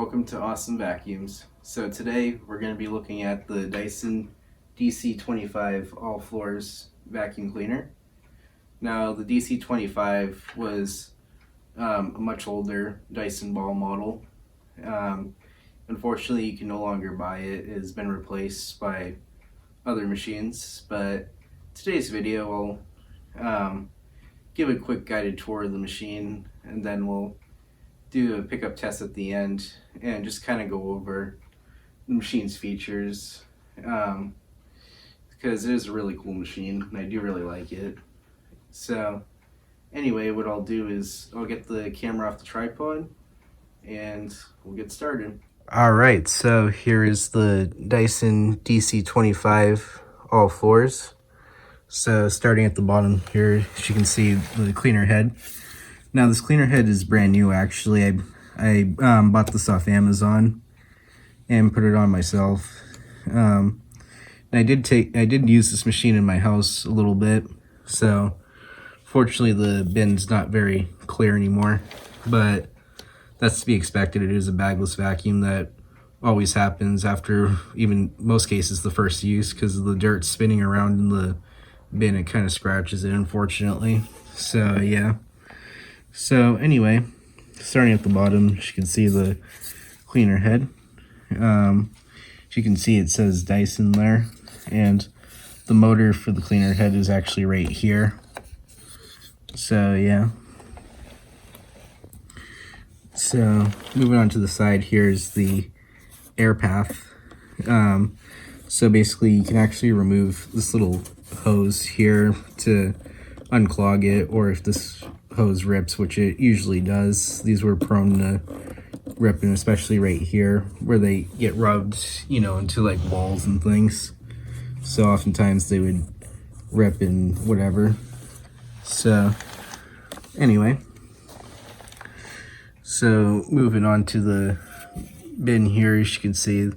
welcome to Awesome Vacuums. So today we're going to be looking at the Dyson DC25 all floors vacuum cleaner. Now the DC25 was a much older Dyson ball model. Unfortunately you can no longer buy it. It has been replaced by other machines, but today's video I'll give a quick guided tour of the machine, and then we'll do a pickup test at the end and just kind of go over the machine's features, because it is a really cool machine and I do really like it. So anyway, what I'll do is I'll get the camera off the tripod and we'll get started. Alright, so here is the Dyson DC25 all floors. So starting at the bottom here, as you can see the cleaner head. Now this cleaner head is brand new actually. I bought this off Amazon and put it on myself. I did use this machine in my house a little bit, so fortunately the bin's not very clear anymore, but that's to be expected. It is a bagless vacuum. That always happens after, even most cases, the first use, because of the dirt spinning around in the bin. It kind of scratches it, unfortunately. So yeah. So anyway, starting at the bottom, as you can see the cleaner head. As you can see, it says Dyson there, and the motor for the cleaner head is actually right here. So yeah. So moving on to the side, here is the air path. So basically you can actually remove this little hose here to unclog it, or if this hose rips, which it usually does. These were prone to ripping, especially right here where they get rubbed, you know, into like walls and things. So oftentimes they would rip and whatever. So anyway, so moving on to the bin here, as you can see,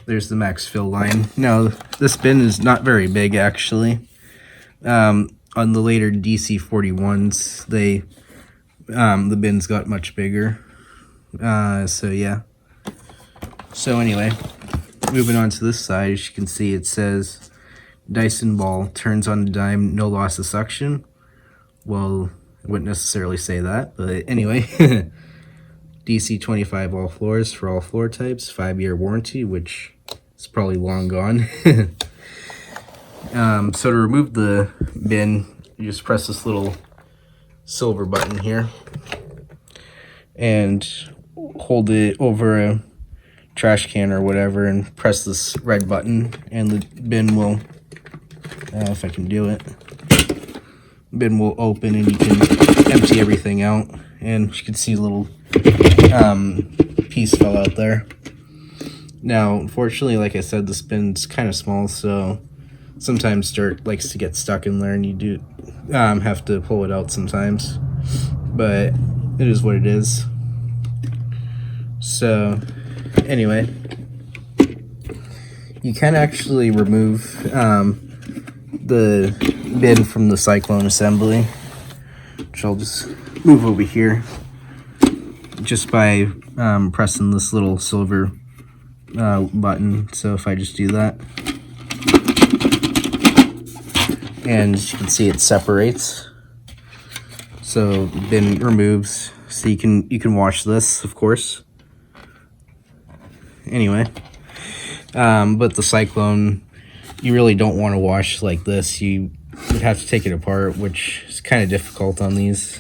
there's the max fill line. Now this bin is not very big actually. On the later DC41s, the bins got much bigger. So yeah. So anyway, moving on to this side, as you can see, it says Dyson ball turns on a dime, no loss of suction. Well, I wouldn't necessarily say that, but anyway. DC25 all floors for all floor types, 5-year warranty, which is probably long gone. So to remove the bin, you just press this little silver button here and hold it over a trash can or whatever and press this red button, and the bin will, if I can do it, bin will open and you can empty everything out. And you can see a little piece fell out there. Now unfortunately, like I said, this bin's kind of small, so sometimes dirt likes to get stuck in there and you do have to pull it out sometimes, but it is what it is. So anyway, you can actually remove the bin from the cyclone assembly, which I'll just move over here, just by pressing this little silver button. So if I just do that, and as you can see, it separates, so the bin removes. So you can wash this, of course. Anyway, but the cyclone, you really don't want to wash like this. You would have to take it apart, which is kind of difficult on these.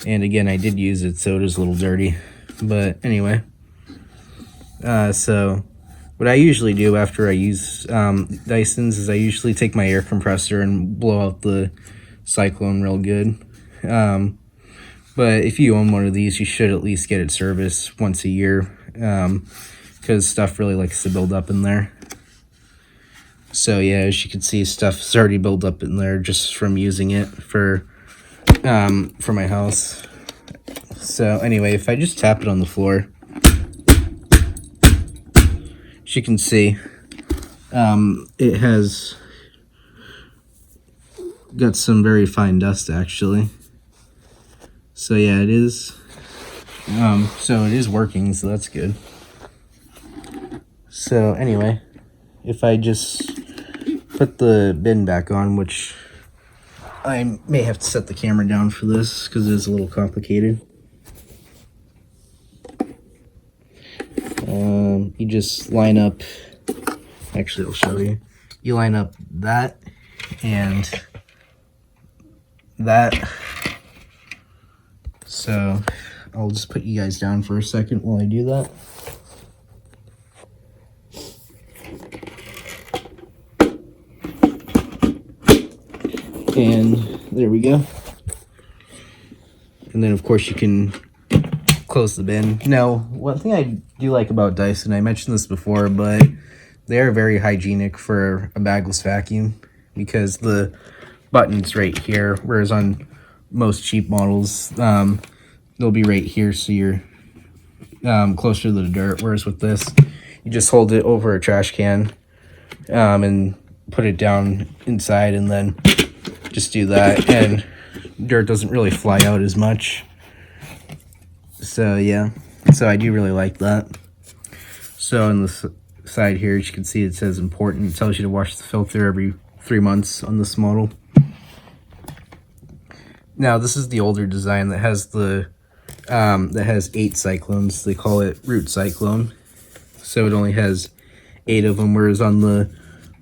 And again, I did use it, so it is a little dirty. But anyway, so what I usually do after I use Dysons is I usually take my air compressor and blow out the cyclone real good. But if you own one of these, you should at least get it serviced once a year, because stuff really likes to build up in there. So yeah, as you can see, stuff's already built up in there just from using it for my house. So anyway, if I just tap it on the floor, as you can see, it has got some very fine dust actually. So yeah, it is So it is working, so that's good. So anyway, if I just put the bin back on, which I may have to set the camera down for this because it is a little complicated. You just line up, actually I'll show you. You line up that and that. So I'll just put you guys down for a second while I do that. And there we go. And then of course you can close the bin. Now, one thing I do like about Dyson, I mentioned this before, but they are very hygienic for a bagless vacuum because the button's right here, whereas on most cheap models, they'll be right here, so you're closer to the dirt, whereas with this, you just hold it over a trash can and put it down inside and then just do that, and dirt doesn't really fly out as much. So yeah, so I do really like that. So on the side here, as you can see, it says important. It tells you to wash the filter every 3 months on this model. Now this is the older design that has the that has 8 cyclones. They call it root cyclone. So it only has 8 of them, whereas on the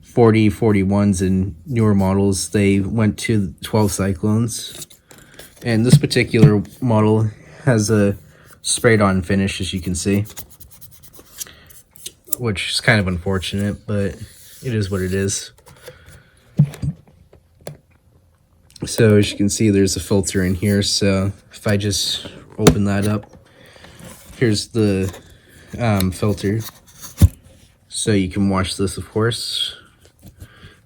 41s and newer models, they went to 12 cyclones. And this particular model has a sprayed on finish, as you can see, which is kind of unfortunate, but it is what it is. So as you can see, there's a filter in here. So if I just open that up, here's the filter. So you can wash this, of course.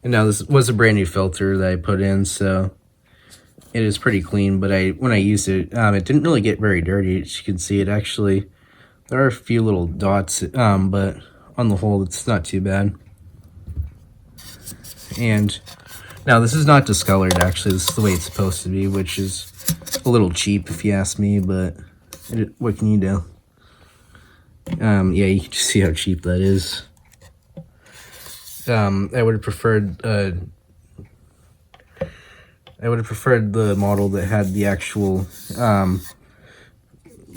And now this was a brand new filter that I put in, so it is pretty clean. But when I used it, it didn't really get very dirty. As you can see, it actually, there are a few little dots, but on the whole, it's not too bad. And now this is not discolored, actually. This is the way it's supposed to be, which is a little cheap if you ask me, but what can you do? Yeah, you can just see how cheap that is. I would have preferred the model that had the actual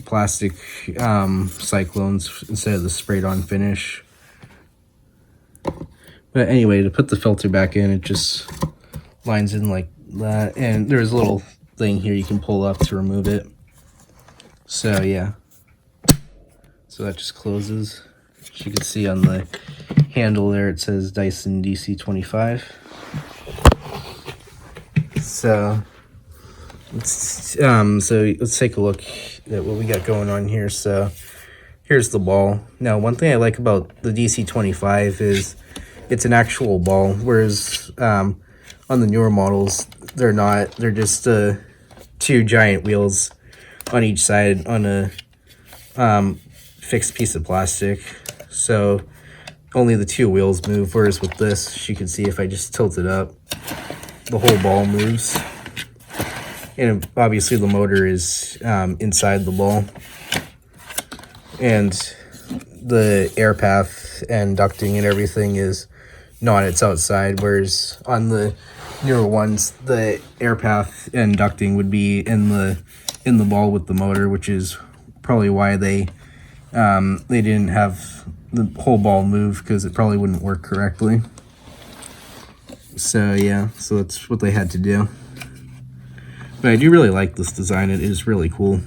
plastic cyclones instead of the sprayed on finish. But anyway, to put the filter back in, it just lines in like that, and there's a little thing here you can pull up to remove it. So yeah, so that just closes. As you can see on the handle there, it says Dyson DC25. So let's take a look at what we got going on here. So here's the ball. Now, one thing I like about the DC25 is it's an actual ball, whereas on the newer models, they're not. They're just 2 giant wheels on each side on a fixed piece of plastic. So only the 2 wheels move, whereas with this, you can see if I just tilt it up, the whole ball moves. And obviously the motor is inside the ball. And the air path and ducting and everything is not, it's outside, whereas on the newer ones, the air path and ducting would be in the ball with the motor, which is probably why they didn't have the whole ball move, because it probably wouldn't work correctly. So yeah, so that's what they had to do. But I do really like this design. It is really cool.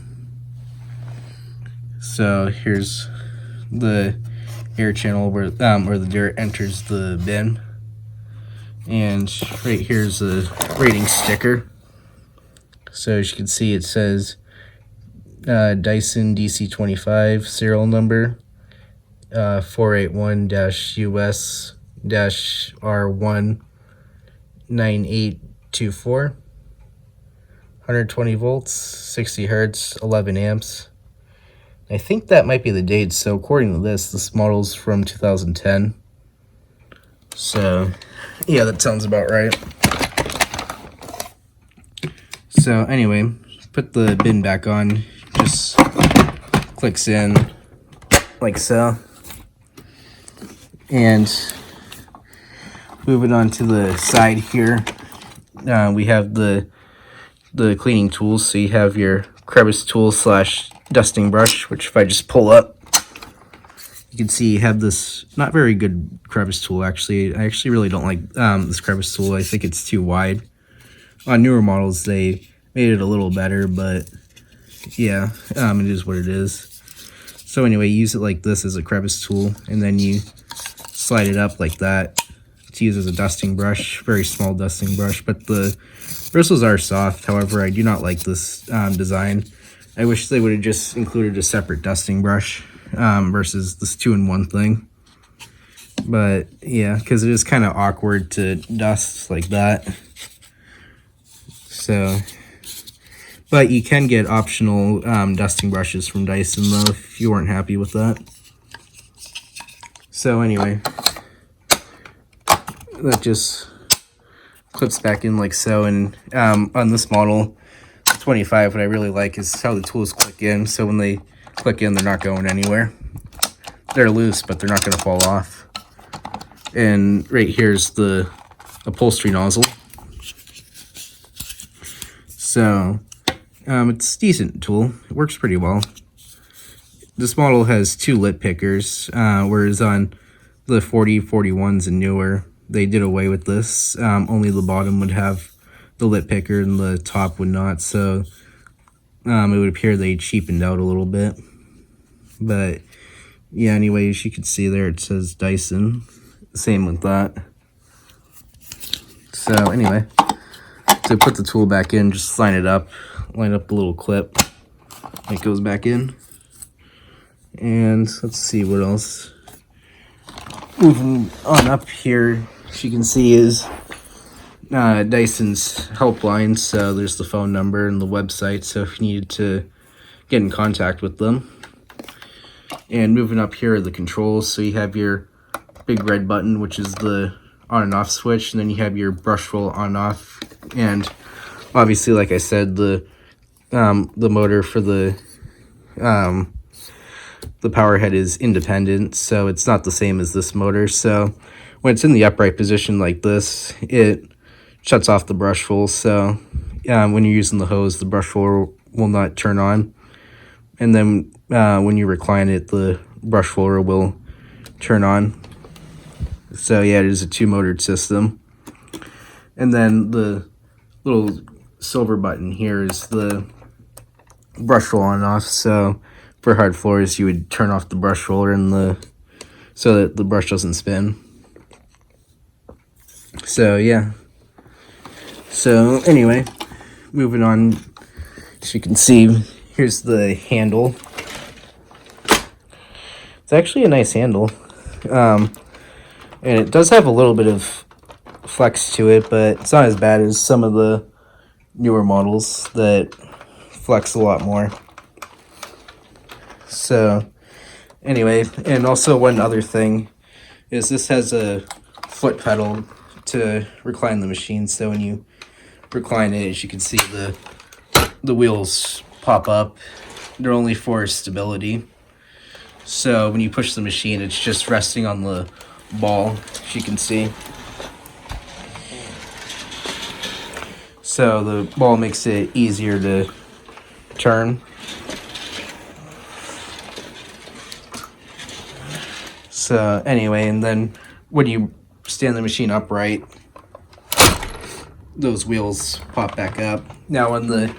So here's the air channel where the dirt enters the bin, and right here's the rating sticker. So as you can see, it says Dyson DC25 serial number 481-US-R19824, 120 volts, 60 hertz, 11 amps. I think that might be the date. So according to this model's from 2010. So yeah, that sounds about right. So anyway, put the bin back on. Just clicks in like so. And moving on to the side here, we have the cleaning tools. So you have your crevice tool slash dusting brush, which if I just pull up, you can see you have this not very good crevice tool. Actually, I actually really don't like this crevice tool. I think it's too wide. On newer models, they made it a little better, but yeah, it is what it is. So anyway, use it like this as a crevice tool, and then you slide it up like that to use as a dusting brush, very small dusting brush. But the bristles are soft. However, I do not like this design. I wish they would have just included a separate dusting brush versus this 2-in-1 thing. But yeah, because it is kind of awkward to dust like that. So, but you can get optional dusting brushes from Dyson though if you weren't happy with that. So anyway, that just clips back in like so. And on this model, 25, what I really like is how the tools click in. So when they click in, they're not going anywhere. They're loose, but they're not going to fall off. And right here's the upholstery nozzle. So it's a decent tool. It works pretty well. This model has 2 lip pickers, whereas on the 41s and newer, they did away with this. Only the bottom would have the lip picker and the top would not. So it would appear they cheapened out a little bit. But yeah, anyways, you can see there it says Dyson. Same with that. So anyway, to put the tool back in, just line up the little clip. It goes back in. And let's see what else. Moving on up here, as you can see, is Dyson's helpline. So there's the phone number and the website, so if you needed to get in contact with them. And moving up here are the controls. So you have your big red button, which is the on and off switch, and then you have your brush roll on and off. And obviously, like I said, the motor for the power head is independent, so it's not the same as this motor. So when it's in the upright position like this, it shuts off the brush roll. So when you're using the hose, the brush roller will not turn on. And then when you recline it, the brush roller will turn on. So yeah, it is a 2-motored system. And then the little silver button here is the brush roll on and off. So for hard floors, you would turn off the brush roller and so that the brush doesn't spin. So yeah. So anyway, moving on, as you can see, here's the handle. It's actually a nice handle. And it does have a little bit of flex to it, but it's not as bad as some of the newer models that flex a lot more. So anyway, and also one other thing is this has a foot pedal to recline the machine. So when you recline it, as you can see, the wheels pop up. They're only for stability. So when you push the machine, it's just resting on the ball, as you can see. So the ball makes it easier to turn. So anyway, and then when you stand the machine upright, those wheels pop back up. Now on the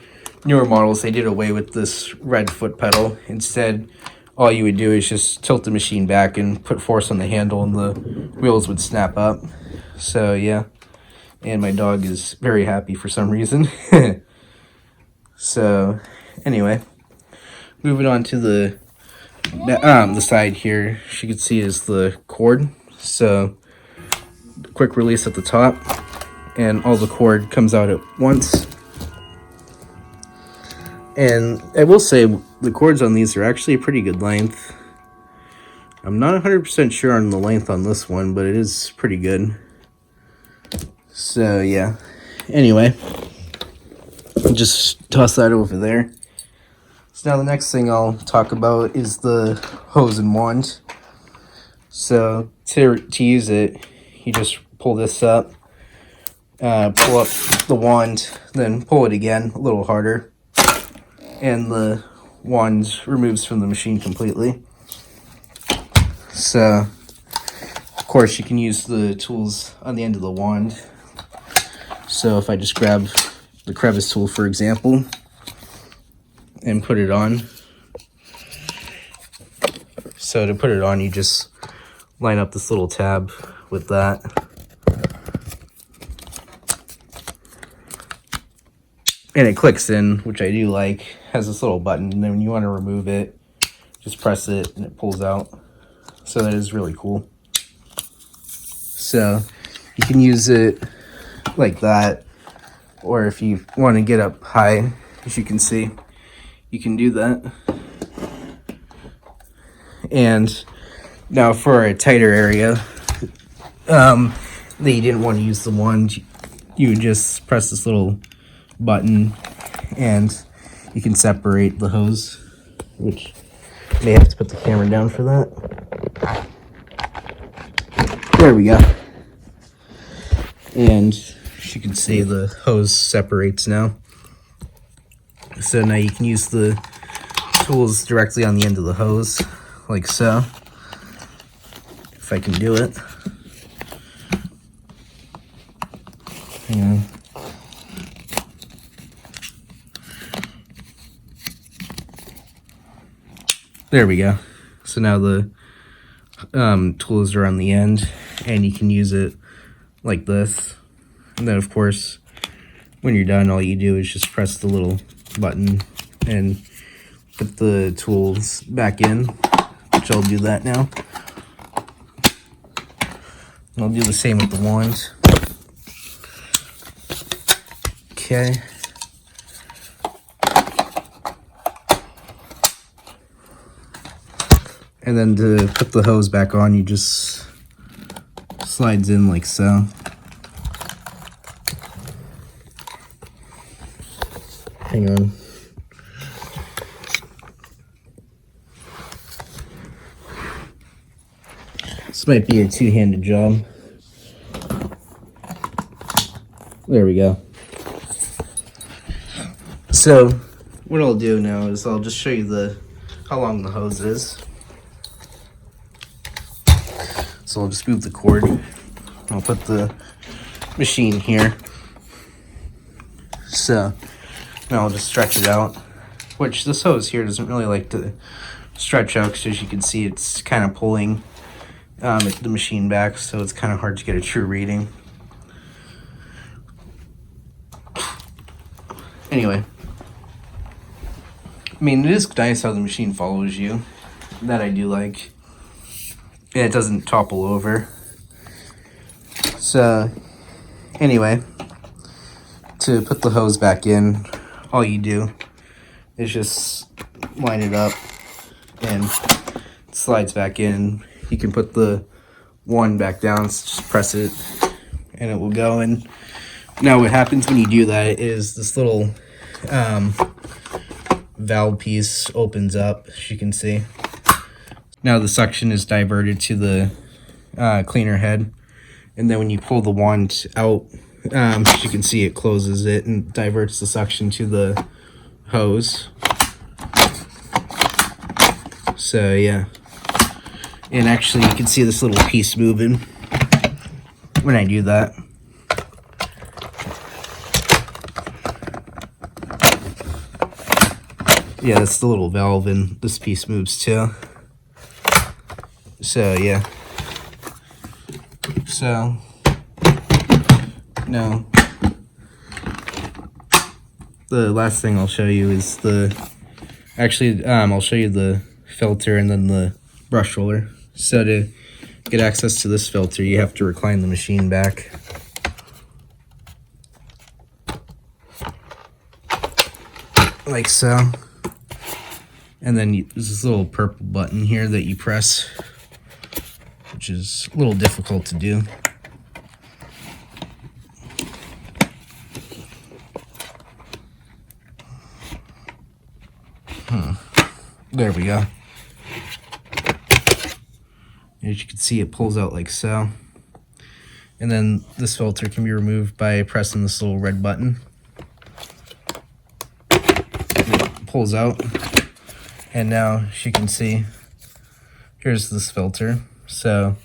newer models, they did away with this red foot pedal. Instead, all you would do is just tilt the machine back and put force on the handle, and the wheels would snap up. So yeah, and my dog is very happy for some reason. So anyway, moving on to the side here, as you can see, is the cord. So quick release at the top, and all the cord comes out at once. And I will say the cords on these are actually a pretty good length. I'm not 100% sure on the length on this one, but it is pretty good. So yeah, anyway, I'll just toss that over there. So now the next thing I'll talk about is the hose and wand. So to use it, you just pull this up, pull up the wand, then pull it again a little harder, and the wand removes from the machine completely. So of course you can use the tools on the end of the wand. So if I just grab the crevice tool, for example, and put it on. So to put it on, you just line up this little tab with that. And it clicks in, which I do like. Has this little button, and then when you want to remove it, just press it and it pulls out. So that is really cool. So you can use it like that, or if you want to get up high, as you can see, you can do that. And now for a tighter area that you didn't want to use the wand, you would just press this little button and you can separate the hose, which may have to put the camera down for that. There we go. And as you can see, the hose separates now. So now you can use the tools directly on the end of the hose, like so. If I can do it. Hang on. There we go. So now the tools are on the end, and you can use it like this. And then of course, when you're done, all you do is just press the little button and put the tools back in, which I'll do that now. And I'll do the same with the wand. Okay. And then to put the hose back on, you just slides in like so. Hang on. This might be a two-handed job. There we go. So what I'll do now is I'll just show you how long the hose is. So I'll just move the cord. I'll put the machine here. So now I'll just stretch it out, which this hose here doesn't really like to stretch out because, as you can see, it's kind of pulling the machine back, so it's kind of hard to get a true reading. Anyway, I mean, it is nice how the machine follows you. That I do like. And it doesn't topple over. So, anyway, to put the hose back in, all you do is just line it up and it slides back in. You can put the wand back down, so just press it and it will go. And now what happens when you do that is this little valve piece opens up, as you can see. Now the suction is diverted to the cleaner head, and then when you pull the wand out, as you can see, it closes it and diverts the suction to the hose. So yeah, and actually you can see this little piece moving when I do that. Yeah, that's the little valve, and this piece moves too. So yeah. So now the last thing I'll show you is I'll show you the filter and then the brush roller. So to get access to this filter, you have to recline the machine back. Like so. And then there's this little purple button here that you press, which is a little difficult to do. There we go. As you can see, it pulls out like so. And then this filter can be removed by pressing this little red button. It pulls out. And now, as you can see, here's this filter. So,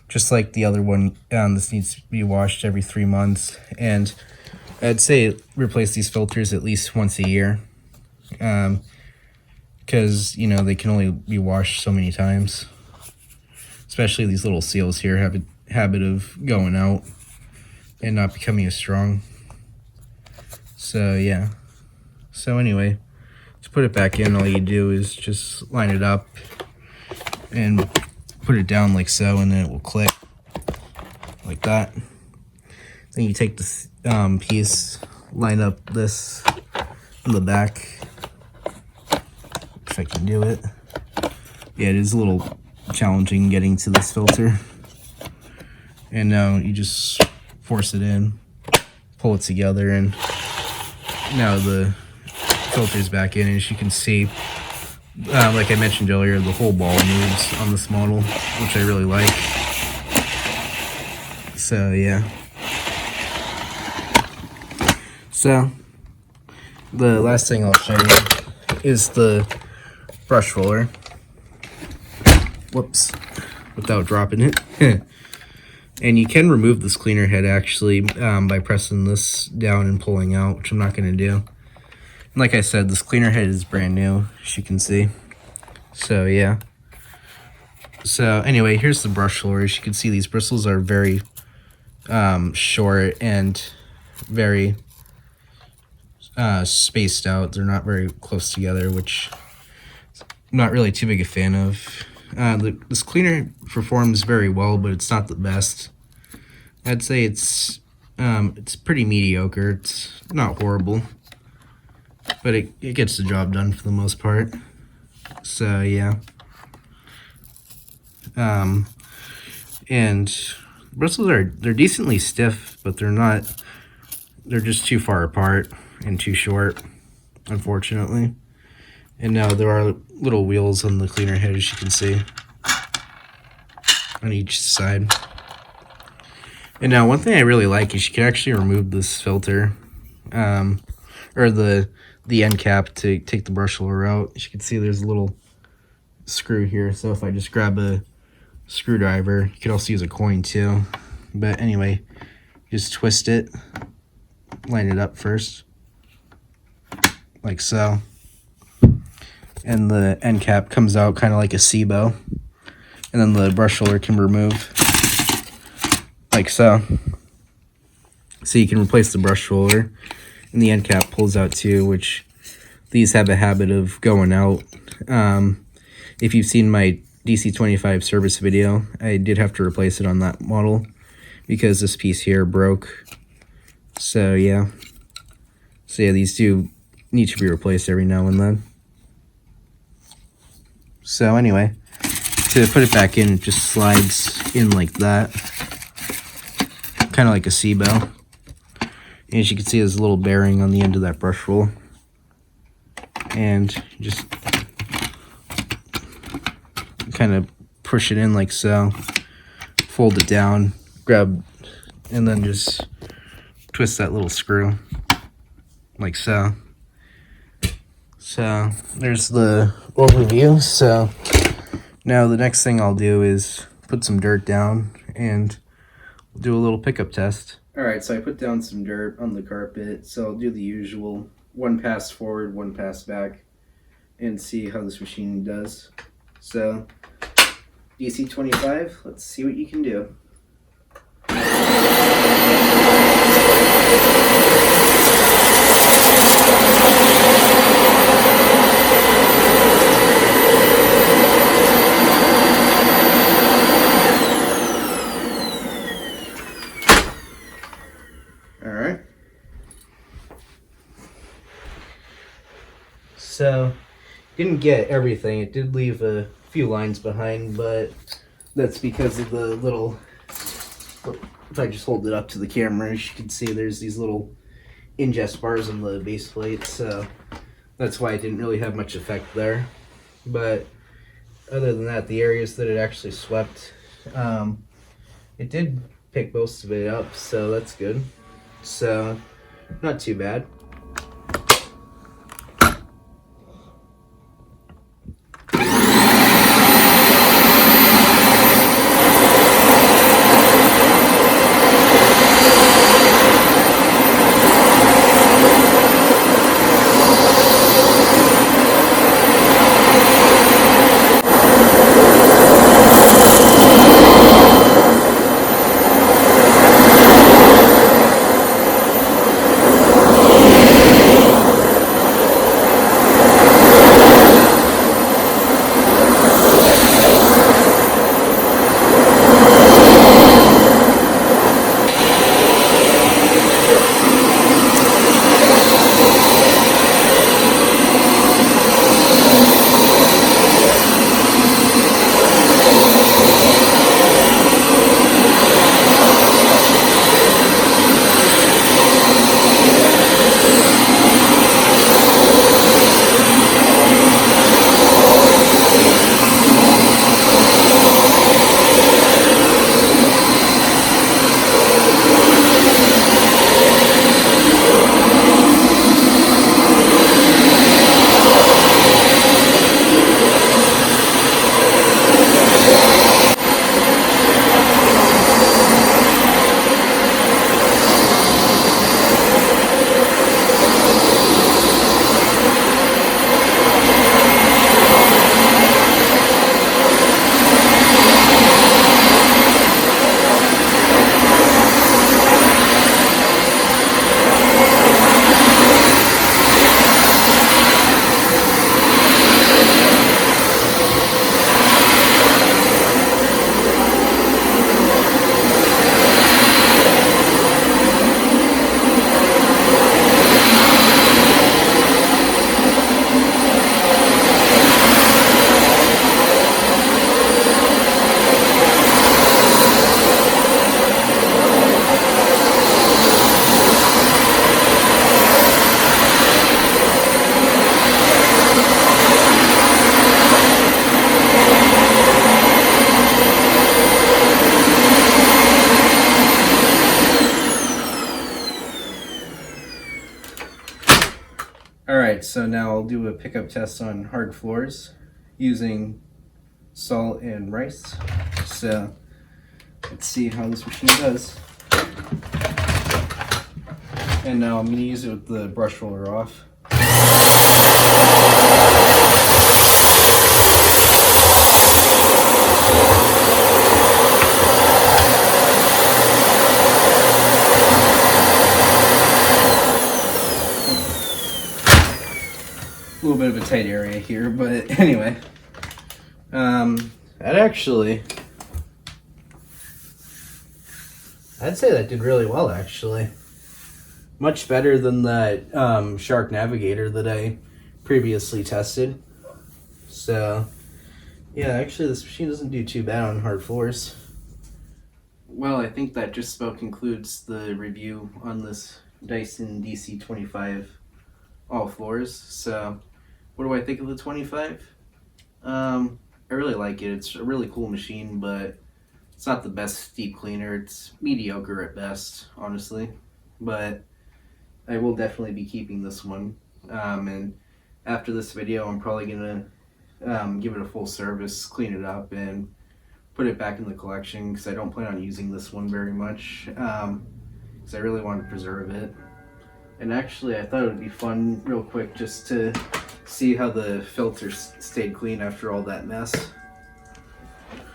just like the other one, this needs to be washed every 3 months. And I'd say replace these filters at least once a year. Because, you know, they can only be washed so many times. Especially these little seals here have a habit of going out and not becoming as strong. So, yeah. So, anyway, to put it back in, all you do is just line it up and put it down like so, and then it will click like that. Then you take this piece, line up this in the back, if I can do it. Yeah, it is a little challenging getting to this filter. And now you just force it in, pull it together, and now the filter's back in. And as you can see, like I mentioned earlier, the whole ball moves on this model, which I really like. So yeah. So the last thing I'll show you is the brush roller. Whoops, without dropping it. And you can remove this cleaner head actually by pressing this down and pulling out, which I'm not going to do. And like I said, this cleaner head is brand new, as you can see. So yeah. So anyway, here's the brush roller. As you can see, these bristles are very short and very spaced out. They're not very close together, which I'm not really too big a fan of. This cleaner performs very well, but it's not the best. I'd say it's pretty mediocre. It's not horrible, but it gets the job done for the most part. So yeah. And bristles they're decently stiff, but they're just too far apart and too short, unfortunately. And now there are little wheels on the cleaner head, as you can see, on each side. And now one thing I really like is you can actually remove this filter, or the end cap to take the brush roller out. As you can see, there's a little screw here. So if I just grab a screwdriver, you could also use a coin too. But anyway, just twist it, line it up first, like so. And the end cap comes out kind of like a SIBO. And then the brush roller can remove like so. So you can replace the brush roller, and the end cap pulls out too, which these have a habit of going out. If you've seen my DC25 service video, I did have to replace it on that model because this piece here broke. So yeah. So yeah, these do need to be replaced every now and then. So anyway, to put it back in, it just slides in like that, kind of like a SIBO. And as you can see, there's a little bearing on the end of that brush roll, and just kind of push it in like so, fold it down, grab, and then just twist that little screw like so. So there's the overview. So now the next thing I'll do is put some dirt down and do a little pickup test. Alright, so I put down some dirt on the carpet, so I'll do the usual 1 pass forward, 1 pass back, and see how this machine does. So DC25, let's see what you can do. Alright. So, didn't get everything. It did leave a few lines behind, but that's because of the little, if I just hold it up to the camera, as you can see, there's these little ingest bars on the base plate, so that's why it didn't really have much effect there. but other than that, the areas that it actually swept, it did pick most of it up, so that's good. So not too bad. Alright, so now I'll do a pickup test on hard floors using salt and rice. So let's see how this machine does. And now I'm going to use it with the brush roller off. A little bit of a tight area here, but anyway, that actually, I'd say that did really well actually. Much better than that Shark Navigator that I previously tested. So yeah, actually this machine doesn't do too bad on hard floors. Well, I think that just about concludes the review on this Dyson DC25 all floors. So what do I think of the 25? I really like it. It's a really cool machine, but it's not the best deep cleaner. It's mediocre at best, honestly. But I will definitely be keeping this one. And after this video, I'm probably gonna give it a full service, clean it up, and put it back in the collection because I don't plan on using this one very much. Because I really want to preserve it. And actually, I thought it would be fun, real quick, just to see how the filters stayed clean after all that mess.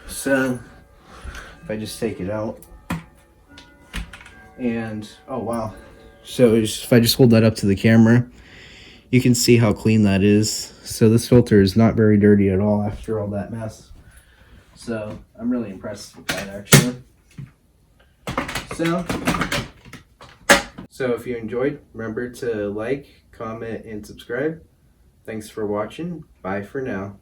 So, if I just take it out, and oh wow. So if I just hold that up to the camera, you can see how clean that is. So this filter is not very dirty at all after all that mess. So I'm really impressed with that actually. So if you enjoyed, remember to like, comment, and subscribe. Thanks for watching. Bye for now.